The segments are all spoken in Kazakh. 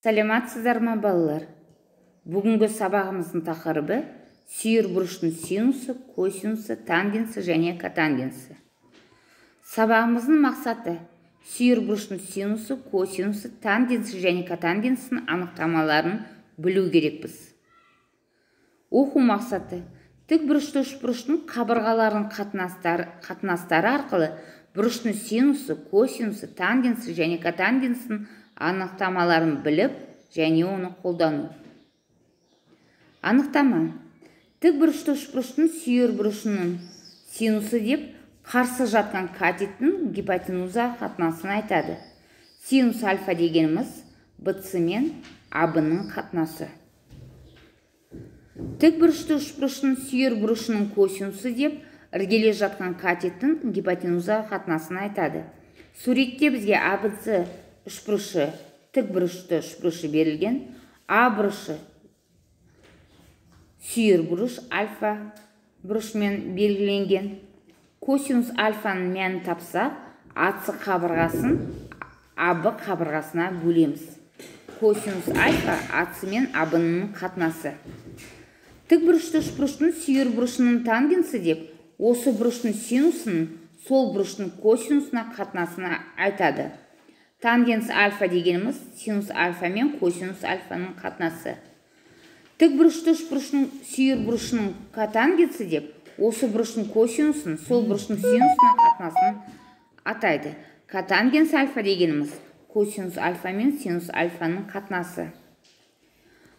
Саламатсыздар ма балалар? Бүгінгі сабағымыздың тақырыбы сүйір бұрыштың синусы, косинусы, тангенсы және котангенсы. Сабағымыздың мақсаты сүйір бұрыштың синусы, косинусы, тангенсы және котангенсінің анықтамаларын білу керекпіз. Оқу мақсаты тік бұрышты үшбұрыштың қабырғаларының қатынастары арқылы бұрыштың синусы, косинусы, тангенсы және котангенсінің анықтамаларын біліп және оны қолдану. Анықтама. Тік бұрышты үшбұрыштың сүйір бұрышының синусы деп қарсы жатқан катеттің гипотенуза қатынасын айтады. Синус альфа дегеніміз BC мен AB-ның қатынасы. Тік бұрышты үшбұрыштың сүйір бұрышының косинусы деп іргелес жатқан катеттің гипотенуза қатынасын айтады. Суретте бізге ABC үшбұрышы, тік бұрышты үшбұрышы берілген, А бұрышы сүйір бұрыш альфа бұрышымен белгіленген. Косинус альфаның мәнін тапсақ, AC қабырғасын AB қабырғасына бөлеміз. Косинус альфа AC мен AB-ның қатынасы. Тік бұрышты үшбұрыштың сүйір бұрышының тангенсы деп, осы бұрыштың синусының сол бұрыштың косинусына қатынасына айтады. Тангенс альфа дегеніміз синус альфа мен косинус альфаның қатынасы. Тік бұрышты үшбұрыштың сүйір бұрышының котангенсы деп, осы бұрыштың косинусын сол бұрыштың синусына қатынасын атайды. Котангенс альфа дегеніміз косинус альфа мен синус альфаның қатынасы.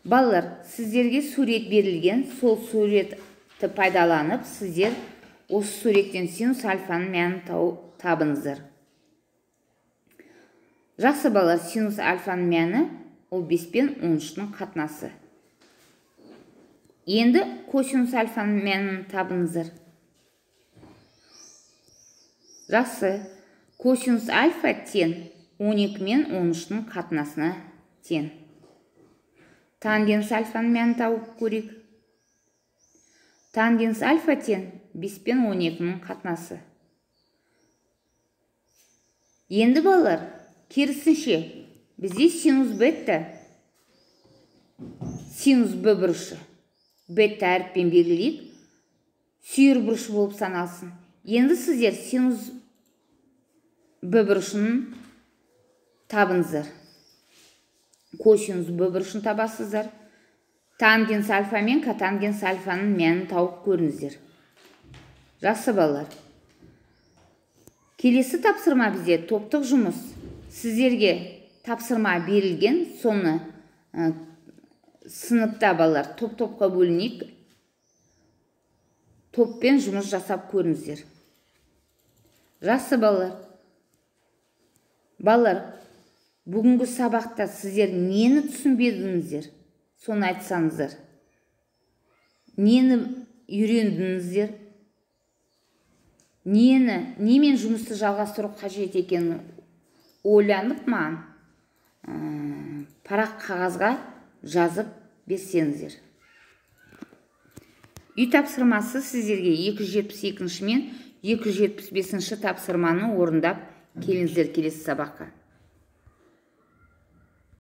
Балалар, сіздерге сурет берілген, сол суретті пайдаланып, сіздер осы суреттен синус альфаның мәнін табыңыздар. Жақсы балалар, синус альфаның мәні ол 5 пен 13-ның қатынасы. Енді косинус альфаның мәнін табыңыздар. Жақсы, косинус альфа тең 12 мен 13-ның қатынасына тең. Тангенс альфаның мәнін тауып көрейік. Тангенс альфа тең 5 пен 12-ның қатынасы. Енді балалар, керісінше, бізде синус бетта, синус Б бұрышы, бетта әріппен белгілейік, сүйір бұрышы болып саналсын. Енді сіздер синус Б бұрышының табыңыздар. Косинус Б бұрышын табасыздар. Тангенс альфа мен котангенс альфаның мәнін тауып көріңіздер. Жақсы балалар. Келесі тапсырма бізде топтық жұмыс. Сіздерге тапсырма берілген, соны сыныпта балалар топ-топқа бөлінейік. Топпен жұмыс жасап көріңіздер. Жақсы балалар. Балалар, бүгінгі сабақта сіздер нені түсінбедіңіздер? Соны айтсаңыздар. Нені үйрендіңіздер? Немен жұмысты жалғастыру қажет екенін ойланып маған парақ қағазға жазып берсеңіздер. Үй тапсырмасы сіздерге 272 мен 275 тапсырманы орындап келіңіздер келесі сабаққа.